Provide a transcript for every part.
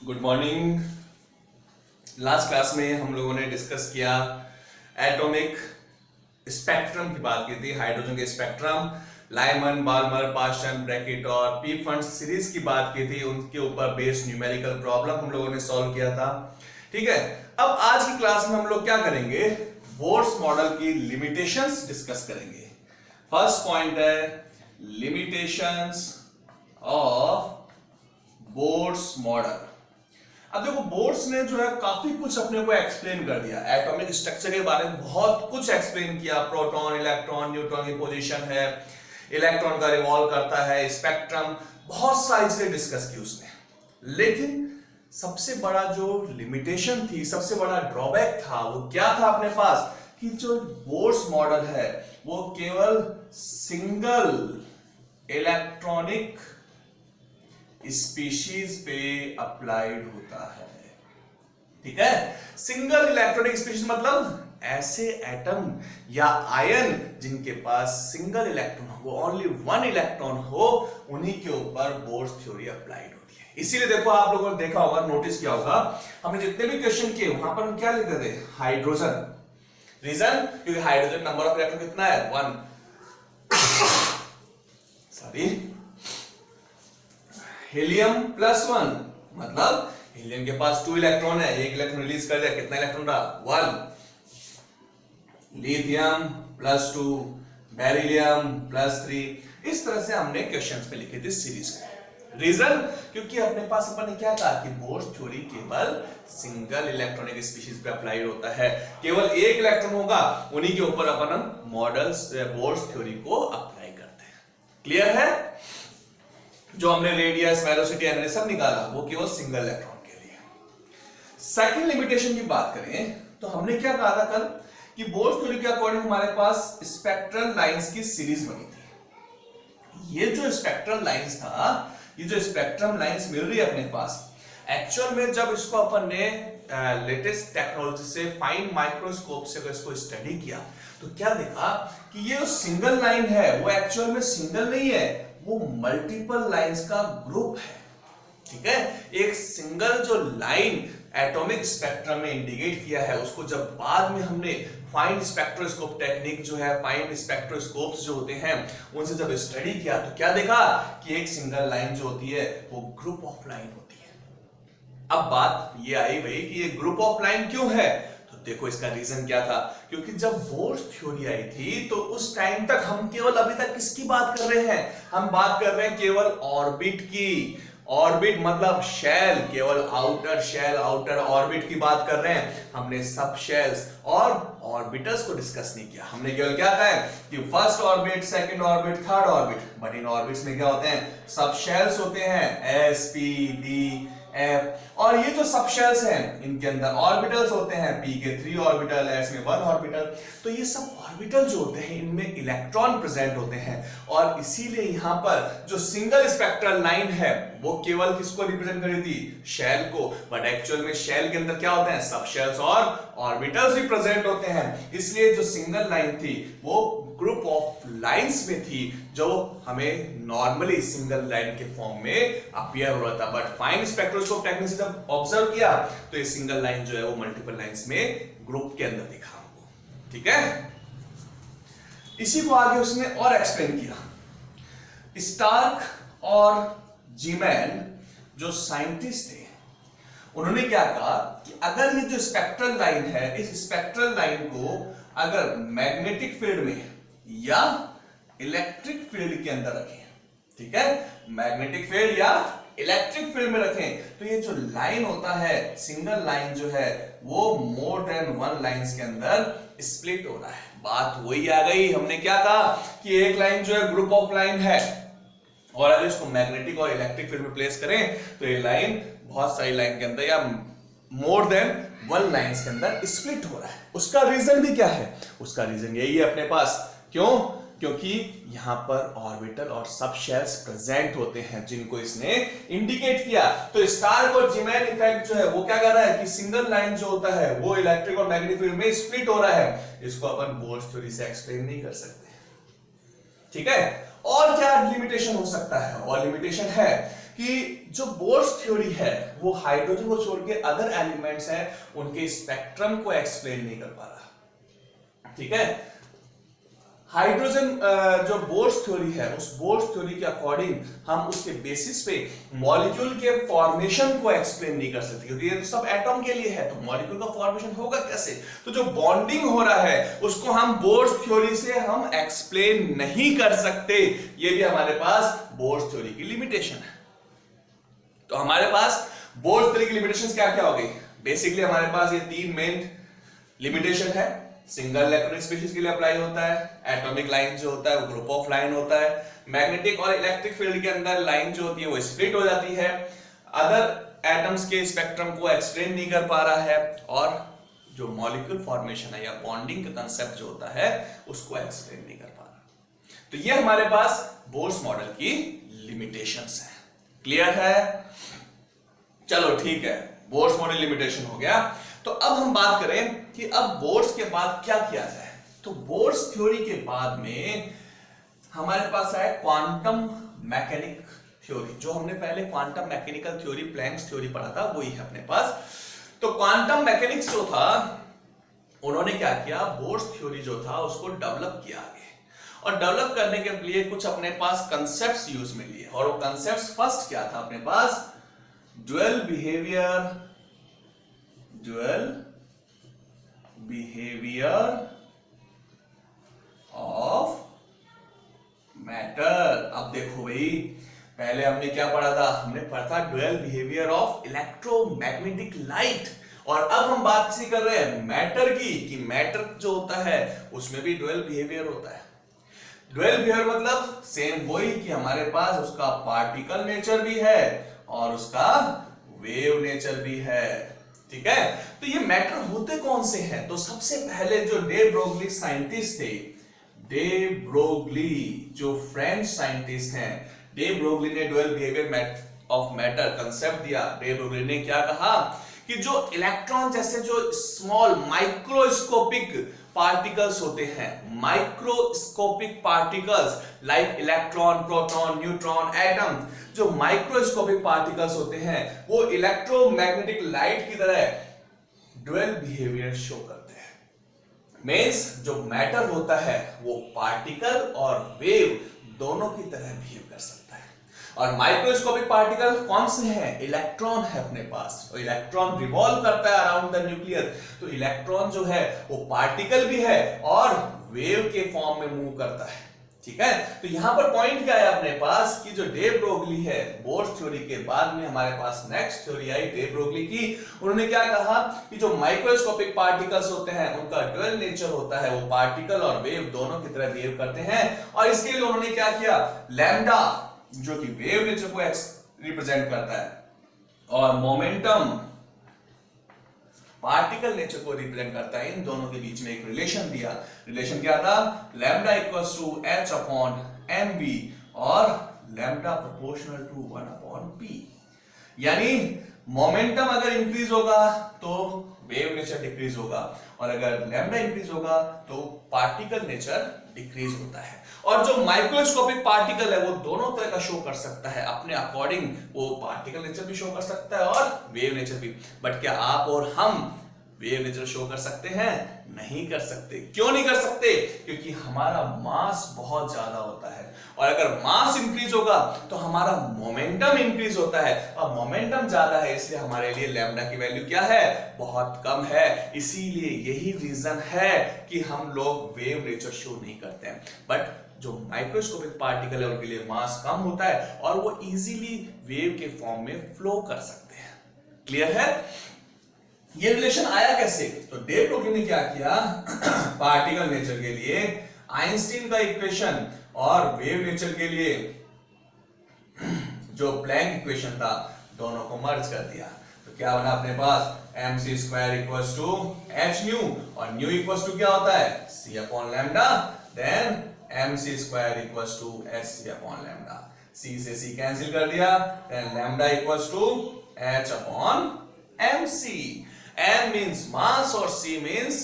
Good morning. Last class में हम लोगों ने डिस्कस किया एटॉमिक स्पेक्ट्रम की बात की थी, हाइड्रोजन के spectrum, Lyman, Balmer, Paschen, Brackett और पी फंड सीरीज की बात की थी। उनके ऊपर बेस्ड न्यूमेरिकल प्रॉब्लम हम लोगों ने सॉल्व किया था। ठीक है, अब आज की क्लास में हम लोग क्या करेंगे, बोर्स मॉडल की लिमिटेशंस डिस्कस करेंगे। फर्स्ट पॉइंट है लिमिटेशंस ऑफ बोर्स मॉडल। अब देखो, बोर्स ने जो है काफी कुछ अपने को एक्सप्लेन कर दिया, एटॉमिक स्ट्रक्चर के बारे में बहुत कुछ एक्सप्लेन किया। प्रोटॉन, इलेक्ट्रॉन, न्यूट्रॉन की पोजीशन है, इलेक्ट्रॉन का रिवॉल्व करता है, स्पेक्ट्रम, बहुत सारी चीजें डिस्कस की उसने। लेकिन सबसे बड़ा जो लिमिटेशन थी, सबसे बड़ा ड्रॉबैक था, वो क्या था अपने पास, कि जो बोर्स मॉडल है वो केवल सिंगल इलेक्ट्रॉनिक स्पीशीज पे अप्लाइड होता है। ठीक है, सिंगल इलेक्ट्रॉनिक स्पीशीज मतलब ऐसे एटम या आयन जिनके पास सिंगल इलेक्ट्रॉन हो, ओनली वन इलेक्ट्रॉन हो, उन्हीं के ऊपर बोर्स थ्योरी अप्लाइड होती है। इसीलिए देखो, आप लोगों ने देखा होगा, नोटिस किया होगा, हमने जितने भी क्वेश्चन किए वहां पर हम क्या लिखते थे, हाइड्रोजन। रीजन, क्योंकि हाइड्रोजन नंबर ऑफ इलेक्ट्रॉन कितना है, 1। सॉरी, हीलियम +1 मतलब हीलियम के पास 2 इलेक्ट्रॉन है, एक इलेक्ट्रॉन रिलीज कर दिया, कितना इलेक्ट्रॉन रहा, 1। Lithium +2, beryllium +3। इस तरह से हमने क्वेश्चंस पे लिखे थे सीरीज में। रीजन, क्योंकि अपने पास अपन ने क्या कहा कि बोर्स थ्योरी केवल सिंगल इलेक्ट्रॉनिक स्पीशीज पे अप्लाइड होता है, केवल एक इलेक्ट्रॉन होगा, उन्हीं के ऊपर अपन मॉडल्स बोर्स थ्योरी को अप्लाई करते हैं। क्लियर है? जो हमने रेडियस, वेलोसिटी, एनर्जी सब निकाला, वो केवल सिंगल इलेक्ट्रॉन के लिए। सेकंड लिमिटेशन की बात करें तो हमने क्या कहा था कल, कि बोर्स थ्योरी के अकॉर्डिंग हमारे पास स्पेक्ट्रल लाइंस की सीरीज बनी थी। ये जो स्पेक्ट्रल लाइंस था, ये जो स्पेक्ट्रम लाइंस मिल रही है अपने पास, एक्चुअल में जब इसको अपन ने लेटेस्ट टेक्नोलॉजी से, फाइन माइक्रोस्कोप से इसको स्टडी किया, तो क्या देखा कि ये जो सिंगल लाइन है वो एक्चुअल में सिंगल नहीं है, वो मल्टीपल लाइंस का ग्रुप है। ठीक है, एक सिंगल जो लाइन एटॉमिक स्पेक्ट्रम में इंडिकेट किया है, उसको जब बाद में हमने फाइन स्पेक्ट्रोस्कोप टेक्निक जो है, फाइन स्पेक्ट्रोस्कोप्स जो होते हैं, उनसे जब स्टडी किया, तो क्या देखा कि एक सिंगल लाइन जो होती है वो ग्रुप ऑफ लाइन होती है। अब बात ये आई भाई कि ये ग्रुप ऑफ लाइन क्यों है, तो देखो इसका रीजन क्या था, क्योंकि जब बोर्स थ्योरी आई थी तो उस टाइम तक हम केवल अभी तक किसकी बात कर रहे हैं, हम बात कर रहे हैं केवल ऑर्बिट की। ऑर्बिट मतलब शेल, केवल आउटर शेल, आउटर ऑर्बिट की बात कर रहे हैं। हमने सब शेल्स और ऑर्बिटल्स को डिस्कस नहीं किया। हमने केवल क्या कहा है कि first orbit, second orbit, third orbit, but in orbits में क्या होते हैं, सब शेल्स होते हैं, एस, पी, डी, एफ। और ये जो सब शेल्स हैं, इनके अंदर ऑर्बिटल्स होते हैं, p के 3 ऑर्बिटल, s में 1 ऑर्बिटल। तो ये सब ऑर्बिटल जो होते हैं, इनमें इलेक्ट्रॉन प्रेजेंट होते हैं, और इसीलिए यहां पर जो सिंगल स्पेक्ट्रल लाइन है वो केवल किसको रिप्रेजेंट कर रही थी, शेल को, बट एक्चुअल में शेल के अंदर क्या होते हैं, सब शेल्स और ऑर्बिटल्स भी प्रेजेंट होते हैं। इसलिए जो सिंगल लाइन थी वो ग्रुप ऑफ लाइंस में थी, जो हमें नॉर्मली सिंगल लाइन के फॉर्म में अपीयर हो रहा था, बट फाइन स्पेक्ट्रोस्कोप टेक्निक से जब ऑब्जर्व किया तो ये सिंगल लाइन जो है वो मल्टीपल लाइंस में ग्रुप के अंदर दिखा हमको। ठीक है, इसी को आगे उसने और एक्सप्लेन किया। स्टार्क और जीमैन जो साइंटिस्ट थे, उन्होंने क्या कहा कि अगर ये जो स्पेक्ट्रल लाइन है, इस स्पेक्ट्रल लाइन को अगर मैग्नेटिक फील्ड में या इलेक्ट्रिक फील्ड के अंदर रखें, ठीक है, मैग्नेटिक फील्ड या इलेक्ट्रिक फील्ड में रखें, तो ये जो लाइन होता है, सिंगल लाइन जो है, वो मोर देन 1 लाइंस के अंदर स्प्लिट हो रहा है। बात वही आ गई, हमने क्या कहा कि एक लाइन जो है ग्रुप ऑफ लाइन है, और अगर इसको मैग्नेटिक और इलेक्ट्रिक फील्ड में प्लेस करें तो ये लाइन बहुत सारी लाइन के अंदर या मोर देन 1 लाइंस के अंदर स्प्लिट हो रहा है। उसका रीजन भी क्या है, उसका रीजन यही है अपने पास। क्यों? क्योंकि यहां पर ऑर्बिटल और सब शेल्स प्रेजेंट होते हैं, जिनको इसने इंडिकेट किया। तो स्टार्क और जीमैन इफेक्ट जो है वो क्या कर रहा है कि सिंगल लाइन जो होता है वो इलेक्ट्रिक और मैग्नेटिक फील्ड में स्प्लिट हो रहा है। इसको अपन बोर्स थ्योरी से एक्सप्लेन नहीं कर सकते। ठीक है, और क्या लिमिटेशन हो सकता है, और लिमिटेशन है कि जो बोर्स थ्योरी है वो हाइड्रोजन को छोड़ के अदर एलिमेंट्स हैं उनके स्पेक्ट्रम को एक्सप्लेन नहीं कर पा रहा। ठीक है, हाइड्रोजन जो बोर्स थ्योरी है उस बोर्स थ्योरी के अकॉर्डिंग हम उसके बेसिस पे मॉलिक्यूल के फॉर्मेशन को एक्सप्लेन नहीं कर सकते, क्योंकि ये तो सब एटॉम के लिए है, तो मॉलिक्यूल का फॉर्मेशन होगा कैसे? तो जो बॉन्डिंग हो रहा है उसको हम बोर्स थ्योरी से हम एक्सप्लेन नहीं कर सकते। ये भी हमारे पास बोर्स थ्योरी की लिमिटेशन है। तो हमारे पास बोर्स थ्योरी की लिमिटेशंस क्या क्या हो गई? बेसिकली हमारे पास ये 3 मेन लिमिटेशन है। सिंगल इलेक्ट्रॉनिक स्पीशीज के लिए अप्लाई होता है, एटॉमिक लाइन जो होता है वो ग्रुप ऑफ लाइन होता है, मैग्नेटिक और इलेक्ट्रिक फील्ड के अंदर लाइन जो होती है वो स्प्लिट हो जाती है, अदर एटम्स के स्पेक्ट्रम को एक्सप्लेन नहीं कर पा रहा है, और जो मॉलिक्यूल फॉर्मेशन है या बॉन्डिंग का कंसेप्ट जो होता है उसको एक्सप्लेन नहीं कर पा रहा। तो ये हमारे पास बोर्स मॉडल की लिमिटेशंस है। क्लियर है? चलो ठीक है, बोर्स मॉडल लिमिटेशन हो गया। तो अब हम बात करें कि अब बोर्स के बाद क्या किया जाए। तो बोर्स थ्योरी के बाद में हमारे पास है क्वांटम मैकेनिक थ्योरी। जो हमने पहले quantum mechanical theory, Planck's theory पढ़ा था, वही है अपने पास। तो क्वांटम मैकेनिक्स जो था उन्होंने क्या किया, बोर्स थ्योरी जो था उसको डेवलप किया आगे, और डेवलप करने के लिए कुछ अपने पास कंसेप्ट्स यूज में लिए। और वो कंसेप्ट्स फर्स्ट क्या था अपने पास? Dual behaviour of matter. अब देखो भाई, पहले हमने क्या पढ़ा था? हमने पढ़ा था dual behaviour of electromagnetic light, और अब हम बात किसी कर रहे हैं मैटर की, कि मैटर जो होता है उसमें भी ड्यूअल बिहेवियर होता है। ड्यूअल बिहेवियर मतलब सेम वही कि हमारे पास उसका पार्टिकल नेचर भी है और उसका वेव नेचर भी है। ठीक है, तो ये मैटर होते कौन से हैं? तो सबसे पहले जो डे ब्रोगली साइंटिस्ट थे, डे ब्रोगली जो फ्रेंच साइंटिस्ट हैं, डे ब्रोगली ने dual behaviour of matter concept दिया। डे ब्रोगली ने क्या कहा कि जो इलेक्ट्रॉन जैसे जो स्मॉल माइक्रोस्कोपिक पार्टिकल्स होते हैं, microscopic particles like electron, proton, neutron, atom, जो माइक्रोस्कोपिक पार्टिकल्स होते हैं वो इलेक्ट्रोमैग्नेटिक लाइट की तरह ड्यूअल बिहेवियर शो करते हैं। मींस जो मैटर होता है वो पार्टिकल और वेव दोनों की तरह बिहेव कर सकता है। और माइक्रोस्कोपिक पार्टिकल कौन से हैं? इलेक्ट्रॉन है अपने पास, और इलेक्ट्रॉन रिवॉल्व करता है अराउंड द न्यूक्लियस। तो इलेक्ट्रॉन जो है वो पार्टिकल भी है और वेव के फॉर्म में मूव करता है। ठीक है, तो यहां पर पॉइंट क्या है अपने पास कि जो डे ब्रोगली है, बोर्स थ्योरी के बाद में हमारे पास नेक्स्ट थ्योरी आई डे ब्रोगली की। उन्होंने क्या कहा कि जो माइक्रोस्कोपिक पार्टिकल्स होते हैं उनका ड्यूअल नेचर होता है, वो पार्टिकल और वेव दोनों की तरह बिहेव करते हैं। और इसके लिए उन्होंने क्या किया, लैम्डा जो कि वेव नेचर को रिप्रेजेंट करता है, और मोमेंटम पार्टिकल नेचर को रिप्रेजेंट करता है, इन दोनों के बीच में एक रिलेशन दिया। रिलेशन क्या था? Lambda equals to h upon mv और lambda proportional to 1 upon p। यानी मोमेंटम अगर इंक्रीज होगा तो वेव नेचर डिक्रीज होगा, और अगर लैम्डा इंक्रीज होगा तो पार्टिकल नेचर डिक्रीज होता है। और जो माइक्रोस्कोपिक पार्टिकल है वो दोनों तरह का शो कर सकता है अपने अकॉर्डिंग, वो पार्टिकल नेचर भी शो कर सकता है और वेव नेचर भी। बट क्या आप और हम वेव नेचर शो कर सकते हैं? नहीं कर सकते। क्यों नहीं कर सकते? क्योंकि हमारा मास बहुत ज्यादा होता है, और अगर मास इंक्रीज होगा तो हमारा मोमेंटम इंक्रीज होता है, और मोमेंटम ज्यादा है इसलिए हमारे लिए लैम्डा की वैल्यू क्या है? बहुत कम है। इसीलिए यही रीजन है कि हम लोग वेव नेचर शो नहीं करते हैं। बट जो माइक्रोस्कोपिक पार्टिकल है उनके लिए मास कम होता है और वो इजीली वेव के फॉर्म में फ्लो कर सकते हैं। क्लियर है? ये रिलेशन आया कैसे? तो डे ब्रोगली ने क्या किया, पार्टिकल नेचर के लिए आइंस्टीन का इक्वेशन और वेव नेचर के लिए जो प्लैंक इक्वेशन था दोनों को मर्ज कर दिया। तो क्या बना अपने पास? mc square equals to h nu, और न्यू इक्वल्स टू क्या होता है? c upon lambda. Then mc square equals to hc upon lambda. c से c कैंसिल कर दिया, then lambda equals to h upon mc। m means mass और c means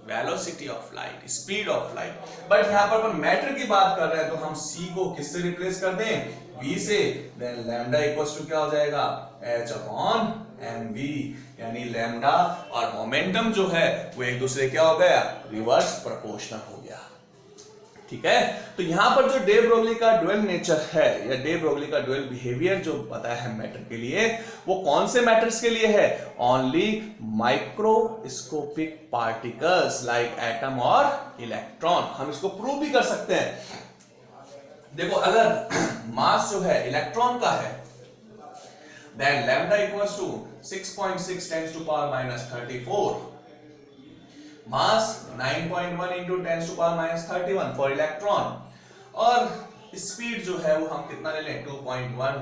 velocity of light, speed of light। But यहां पर अपन matter की बात कर रहे हैं तो हम c को किससे रिप्लेस कर दें? v से, देन लैम्डा इक्वल्स टू क्या हो जाएगा h अपॉन mv, यानी लैम्डा और मोमेंटम जो है वो एक दूसरे क्या हो गया, रिवर्स प्रोपोर्शनल हो गया। ठीक है, तो यहां पर जो डे ब्रोगली का ड्यूअल नेचर है या डे ब्रोगली का ड्यूअल बिहेवियर जो बताया है मैटर के लिए, वो कौन से मैटर्स के लिए है, only microscopic particles like atom और इलेक्ट्रॉन। हम इसको प्रूव भी कर सकते हैं। देखो अगर मास जो है इलेक्ट्रॉन का है, then lambda equals to 6.6 tens to power minus 34, mass 9.1 into tens to power minus 31 for electron, और स्पीड जो है वो हम कितना ले लें, 2.1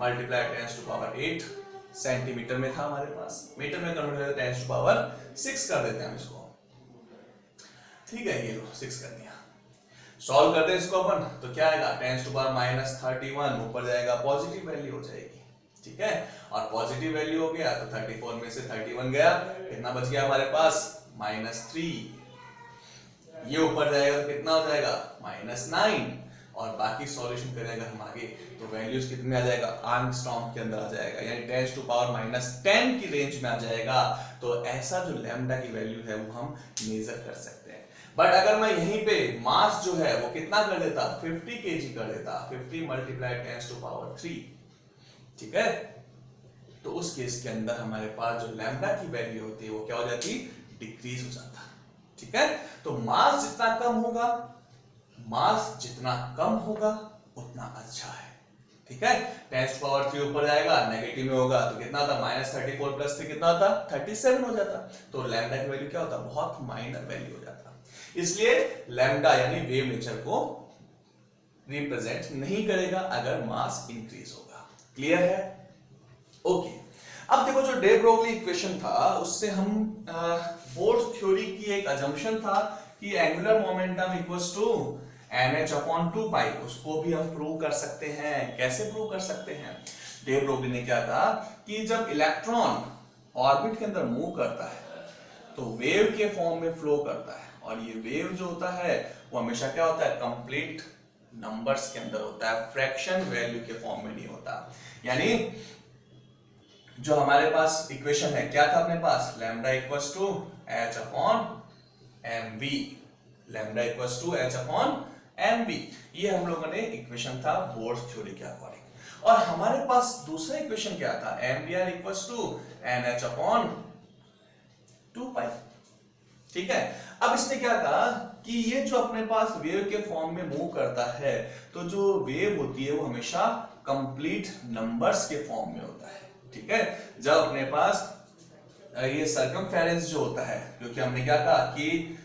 multiply tens to power 8 centimetre में था हमारे पास, मीटर में कन्वर्ट करके टेंस टू पावर 6 कर देते हैं हम इसको। ठीक है, ये लो 6 कर दिया। सॉल्व करते हैं इसको अपन, तो क्या आएगा, टेंस टू पावर माइनस 31 ऊपर जाएगा, पॉजिटिव वैल्यू हो जाएगी। ठीक है, और पॉजिटिव वैल्यू हो गया तो 34 में से 31 गया, कितना बच गया हमारे पास, -3। ये ऊपर जाएगा तो कितना हो जाएगा, -9, और बाकी सॉल्यूशन करेंगे हम आगे तो वैल्यूज कितने आ जाएगा, आर्मस्ट्रॉन्ग के अंदर आ जाएगा, यानी टेंस टू पावर -10 की रेंज में आ जाएगा। तो ऐसा जो लैम्डा की वैल्यू है वो हम मेजर कर सकते हैं। बट अगर मैं यहीं पे मास जो है वो कितना कर देता, 50 kg कर देता, 50 मल्टीप्लाई टेंस टू पावर 3, ठीक है, तो उस केस के अंदर हमारे पास जो लैम्डा की वैल्यू होती है वो क्या हो जाती, डिक्रीज हो जाता। ठीक है, तो मास जितना कम होगा, मास जितना कम होगा उतना अच्छा है। ठीक है, टेंस टू पावर 3 ऊपर जाएगा, नेगेटिव में होगा तो कितना था, -34 प्लस 3 कितना होता, 37 हो जाता। तो लैम्डा की वैल्यू क्या होता, बहुत माइनर वैल्यू हो जाता। इसलिए लैम्डा यानी वेव नेचर को रिप्रेजेंट नहीं करेगा अगर मास इंक्रीज होगा। क्लियर है? ओके, अब देखो जो डे ब्रोगली इक्वेशन था उससे हम बोर्ड थ्योरी की एक अजम्पशन था कि angular momentum equals to nh upon 2 pi, उसको भी हम प्रूव कर सकते हैं। कैसे प्रूव कर सकते हैं? डे ब्रोगली ने क्या कहा कि जब इलेक्ट्रॉन ऑर्बिट के अंदर मूव करता है तो वेव के फॉर्म में फ्लो करता है, और ये वेव जो होता है वो हमेशा क्या होता है, कंप्लीट नंबर्स के अंदर होता है, फ्रैक्शन वैल्यू के फॉर्म में नहीं होता। यानी जो हमारे पास इक्वेशन है क्या था अपने पास, lambda equals to h upon mv, lambda equals to h upon mv, ये हम लोगों ने इक्वेशन था बोर्ड थ्योरी के अकॉर्डिंग। और हमारे पास दूसरा इक्वेशन क्या था, mvr equals to nh upon 2 pi. ठीक है, अब इसने क्या कहा कि ये जो अपने पास वेव के फॉर्म में मूव करता है तो जो वेव होती है वो हमेशा कंप्लीट नंबर्स के फॉर्म में होता है। ठीक है, जब अपने पास ये सर्कमफेरेंस जो होता है, क्योंकि हमने क्या कहा कि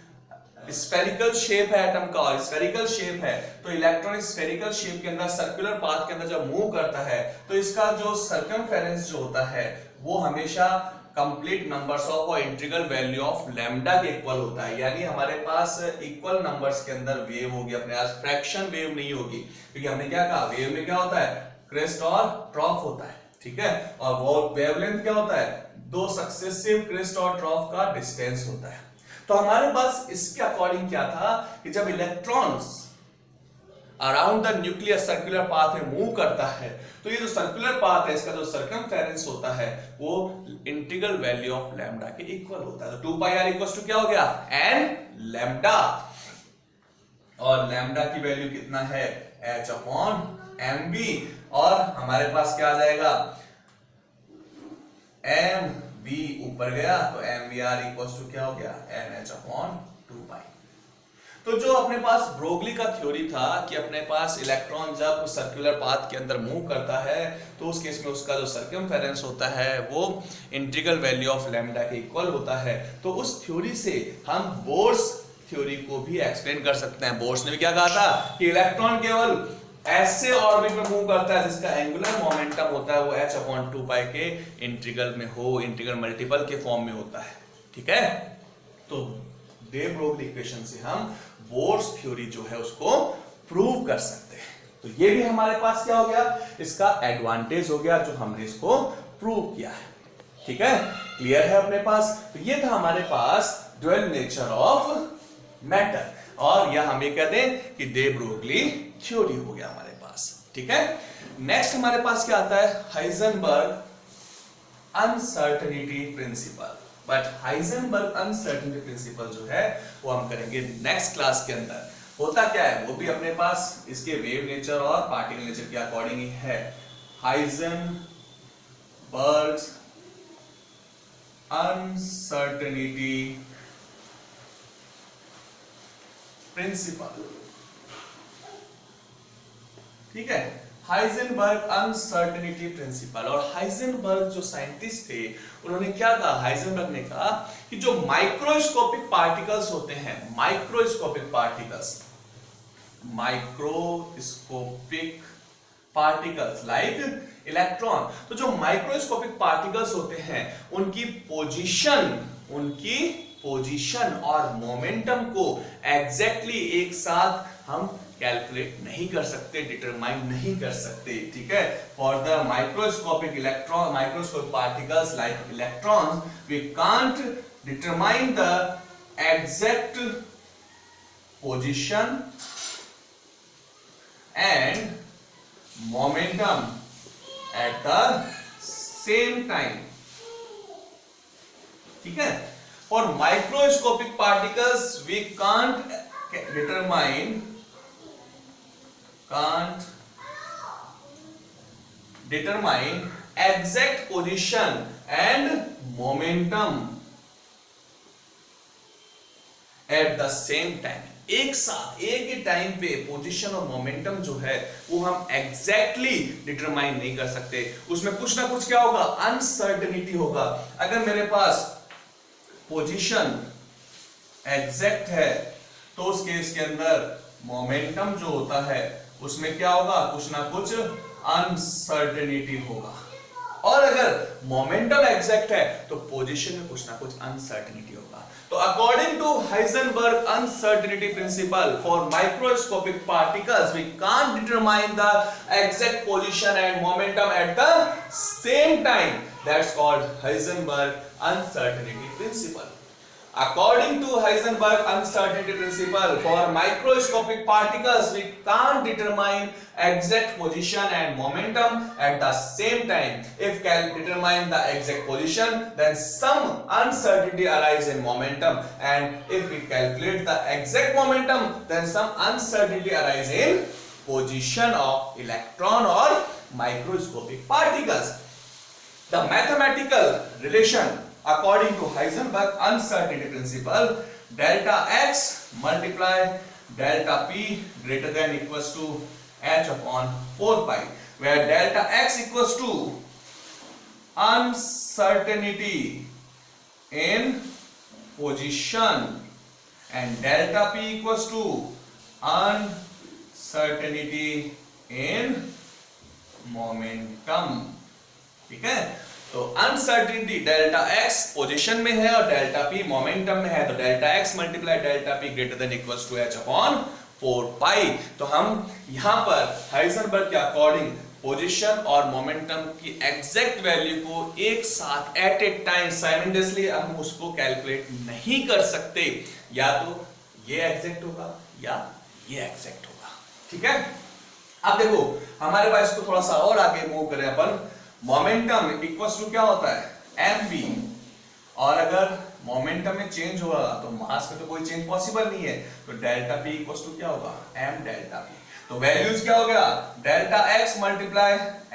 स्फेरिकल शेप है एटम का, और स्फेरिकल शेप है तो इलेक्ट्रॉन स्फेरिकल शेप के अंदर सर्कुलर पाथ के अंदर जब मूव करता है तो इसका जो सर्कमफेरेंस जो होता है वो हमेशा कंप्लीट नंबर्स ऑफ और इंटीग्रल वैल्यू ऑफ लैम्डा के इक्वल होता है। यानी हमारे पास इक्वल नंबर्स के अंदर वेव होगी, अपने पास फ्रैक्शन वेव नहीं होगी, क्योंकि हमने क्या कहा वेव में क्या होता है, क्रेस्ट और ट्रॉफ होता है। ठीक है, और वो वेवलेंथ क्या होता है, दो सक्सेसिव क्रेस्ट और ट्रॉफ का डिस्टेंस होता है। तो हमारे पास इसके अकॉर्डिंग क्या था कि जब electrons around the nucleus circular path में मूव करता है तो ये जो सर्कुलर पाथ है इसका जो सर्कमफेरेंस होता है वो इंटीग्रल वैल्यू ऑफ लैम्डा के इक्वल होता है। तो 2 पाई r इक्वल्स टू क्या हो गया, n लैम्डा, और लैम्डा की वैल्यू कितना है, h अपॉन mv, और हमारे पास क्या आ जाएगा, mv ऊपर गया तो mvr इक्वल्स टू क्या हो गया, nh अपॉन 2 पाई। तो जो अपने पास ब्रोगली का थ्योरी था कि अपने पास इलेक्ट्रॉन जब सर्कुलर पाथ के अंदर मूव करता है तो उस केस में उसका जो सर्कमफेरेंस होता है वो इंटीग्रल वैल्यू ऑफ लैम्डा के इक्वल होता है। तो उस थ्योरी से हम बोर्स थ्योरी को भी एक्सप्लेन कर सकते हैं। बोर्स ने भी क्या कहा था कि इलेक्ट्रॉन केवल ऐसे ऑर्बिट में मूव करता है जिसका एंगुलर मोमेंटम होता है वो h अपॉन 2 पाई के इंटीग्रल में हो, इंटीग्रल मल्टीपल के फॉर्म में होता है। ठीक है, तो डे ब्रोगली इक्वेशन से हम बोर्स थ्योरी जो है उसको प्रूव कर सकते हैं। तो ये भी हमारे पास क्या हो गया, इसका एडवांटेज हो गया जो हमने इसको प्रूव किया है। ठीक है, क्लियर है अपने पास? तो ये था हमारे पास ड्यूअल नेचर ऑफ मैटर, और यह हम ये कहते हैं कि डे ब्रोगली थ्योरी हो गया हमारे पास। ठीक है, नेक्स्ट हमारे पास क्या आता है, Heisenberg uncertainty principal. But Heisenberg uncertainty principal जो है वो हम करेंगे नेक्स्ट क्लास के अंदर। होता क्या है, वो भी अपने पास इसके वेव नेचर और पार्टिकल नेचर के अकॉर्डिंग ही है। हाइजेनबर्ग अनसर्टेनिटी प्रिंसिपल, ठीक है, हाइजेनबर्ग अनसर्टेनिटी प्रिंसिपल। और हाइजेनबर्ग जो साइंटिस्ट थे उन्होंने क्या कहा, हाइजेनबर्ग ने कहा कि जो माइक्रोस्कोपिक पार्टिकल्स होते हैं, माइक्रोस्कोपिक पार्टिकल्स लाइक इलेक्ट्रॉन, तो जो माइक्रोस्कोपिक पार्टिकल्स होते हैं उनकी पोजीशन और मोमेंटम को एग्जैक्टली एक साथ हम कैलकुलेट नहीं कर सकते, डिटरमाइन नहीं कर सकते, ठीक है। For the microscopic particles like electrons we can't determine the exact position and momentum at the same time, ठीक है। For microscopic particles we can't determine exact position and momentum at the same time। एक साथ एक ही time पे position और momentum जो है वो हम एग्जैक्टली डिटरमाइन नहीं कर सकते, उसमें कुछ ना कुछ क्या होगा, अनसर्टेनिटी होगा। अगर मेरे पास पोजीशन एग्जैक्ट है तो उस केस के अंदर मोमेंटम जो होता है उसमें क्या होगा, कुछ ना कुछ अनसर्टेनिटी होगा। और अगर मोमेंटम एग्जैक्ट है तो पोजीशन में कुछ ना कुछ अनसर्टेनिटी होगा। तो according to Heisenberg uncertainty principle for microscopic particles we can't determine the exact position and momentum at the same time, that's called Heisenberg uncertainty principle. According to Heisenberg uncertainty principle, for microscopic particles, we can't determine exact position and momentum at the same time. If can determine the exact position, then some uncertainty arises in momentum, and if we calculate the exact momentum, then some uncertainty arises in position of electron or microscopic particles. The mathematical relation according to Heisenberg uncertainty principle, delta x multiply delta p greater than equals to h upon 4 pi, where delta x equals to uncertainty in position and delta p equals to uncertainty in momentum, ठीक है। तो uncertainty delta x position में है और delta P momentum में है, तो delta x multiply delta p greater than equals to h upon 4 pi. तो हम यहां पर हाइजेनबर्ग के अकॉर्डिंग पोजीशन और मोमेंटम की एग्जैक्ट वैल्यू को एक साथ एट ए टाइम साइमल्टेनियसली हम उसको कैलकुलेट नहीं कर सकते, या तो ये एग्जैक्ट होगा या ये एग्जैक्ट होगा, ठीक है। अब देखो हमारे पास इसको थोड़ा सा और आगे मूव करें अपन, मोमेंटम इक्वल्स टू क्या होता है, mv, और अगर मोमेंटम में चेंज हो रहा तो मास में तो कोई चेंज पॉसिबल नहीं है, तो डेल्टा p इक्वल्स टू क्या होगा, m डेल्टा p। तो वैल्यूज क्या हो गया, delta x multiply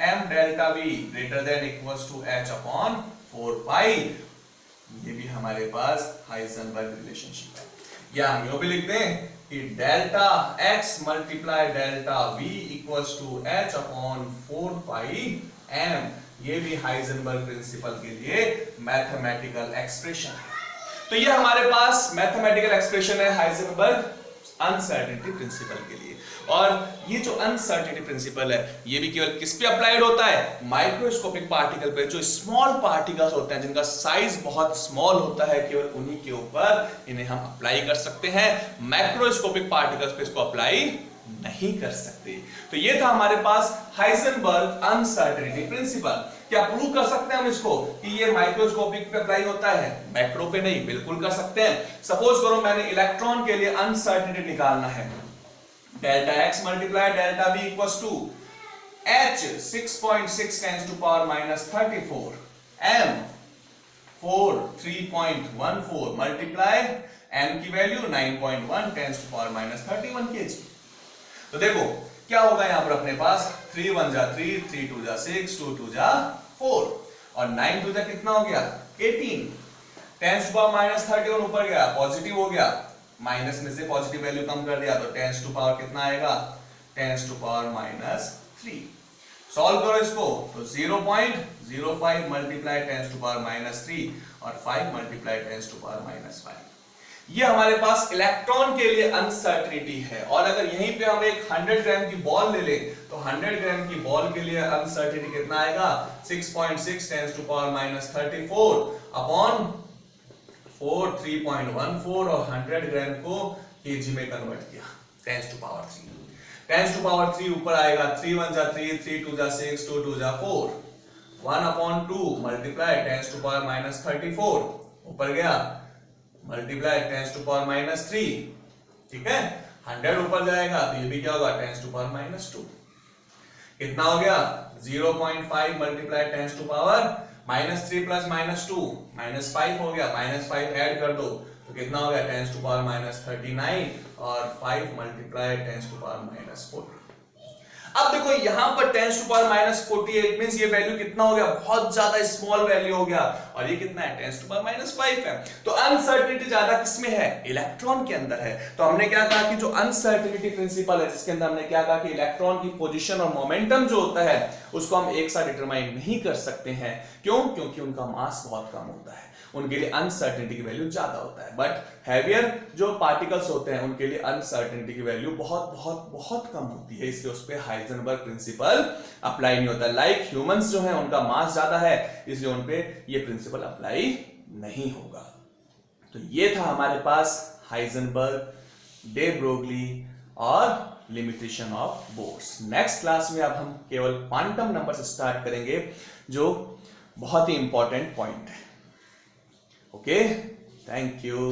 m delta v greater than equals to h upon 4 pi. ये भी हमारे पास हाइजेनबर्ग रिलेशनशिप है। या हम यो भी लिख दें कि delta x multiply delta v equals to h upon 4 pi m, ये भी हाइजेनबर्ग प्रिंसिपल के लिए मैथमेटिकल एक्सप्रेशन है। तो ये हमारे पास मैथमेटिकल एक्सप्रेशन है हाइजेनबर्ग अनसर्टेनिटी प्रिंसिपल के लिए। और ये जो अनसर्टेनिटी प्रिंसिपल है ये भी केवल किस पे अप्लाइड होता है, माइक्रोस्कोपिक पार्टिकल पे, जो स्मॉल पार्टिकल्स होते हैं जिनका साइज बहुत स्मॉल होता है, केवल उन्हीं के ऊपर इन्हें हम अप्लाई कर सकते हैं। मैक्रोस्कोपिक पार्टिकल्स पे इसको अप्लाई नहीं कर सकते। तो ये था हमारे पास हाइजेनबर्ग अनसर्टेनिटी प्रिंसिपल। क्या प्रूव कर सकते हैं हम इसको कि ये माइक्रोस्कोपिक पे अप्लाई होता है, मैक्रो पे नहीं? बिल्कुल कर सकते हैं। सपोज करो मैंने इलेक्ट्रॉन के लिए अनसर्टेनिटी निकालना है, delta x multiply delta b equals to H 6.6 10 to power minus 34, M 4 3.14 multiply M की value 9.1 10 to power minus 31 kg। तो देखो क्या होगा यहां पर अपने पास 3 1 जा 3, 3 2 जा 6, 2 2 जा 4 और 9 2 जा कितना हो गया 18, 10 to power minus 31 ऊपर गया पॉजिटिव हो गया, माइनस में से पॉजिटिव वैल्यू कम कर दिया तो 10 to power कितना आएगा 10 to power minus 3। सॉल्व करो इसको तो 0.05 मल्टीप्लाई 10 to power minus 3 और 5 मल्टीप्लाई 10 to power minus 5। ये हमारे पास इलेक्ट्रॉन के लिए अनसर्टेनिटी है। और अगर यहीं पे हम एक 100 ग्राम की बॉल ले लें तो 100 ग्राम की बॉल के लिए अनसर्टेनिटी कितना आएगा 6.6 10 to power minus 34 अपॉन 4 3.14 और 100 ग्राम को केजी में कन्वर्ट किया 10 to power 3। 10 to power 3 ऊपर आएगा 3 1 जा 3, 3 2 जा 6, 2 2 जा 4, 1 upon 2 multiply 10 to power minus 34 ऊपर गया मल्टीप्लाई 10 to power minus 3, ठीक है 100 ऊपर जाएगा तो ये भी क्या होगा 10 to power minus 2। कितना हो गया 0.5 multiply 10 to power minus 3 plus minus 2 minus 5 हो गया, minus 5 ऐड कर दो तो कितना हो गया 10 to power minus 39 और 5 मल्टीप्लाई 10 to power minus 40। अब देखो यहां पर 10 to power minus 48 मींस ये वैल्यू कितना हो गया बहुत ज्यादा स्मॉल वैल्यू हो गया और ये कितना है 10 to power minus 5 है। तो अनसर्टेनिटी ज्यादा किसमें है इलेक्ट्रॉन के अंदर है। तो हमने क्या कहा कि जो अनसर्टेनिटी प्रिंसिपल है जिसके अंदर हमने क्या कहा कि इलेक्ट्रॉन की पोजीशन और मोमेंटम जो होता है उसको हम एक साथ डिटरमाइन नहीं कर सकते हैं। क्यों? क्योंकि उनका मास बहुत कम होता है, उनके लिए अनसर्टेनिटी की वैल्यू ज्यादा होता है। बट हैवियर जो पार्टिकल्स होते हैं उनके लिए अनसर्टेनिटी की वैल्यू बहुत बहुत बहुत कम होती है, इसलिए उस पर हाइजेनबर्ग प्रिंसिपल अप्लाई नहीं होता। लाइक ह्यूमंस जो है उनका मास ज्यादा है इसलिए उन पे ये प्रिंसिपल अप्लाई नहीं होगा। तो ये था हमारे पास हाइजेनबर्ग, डे ब्रोगली और limitation of bourse. Next class में अब हम केवल क्वांटम नंबर से स्टार्ट करेंगे जो बहुत ही इंपॉर्टेंट पॉइंट है। Okay, thank you.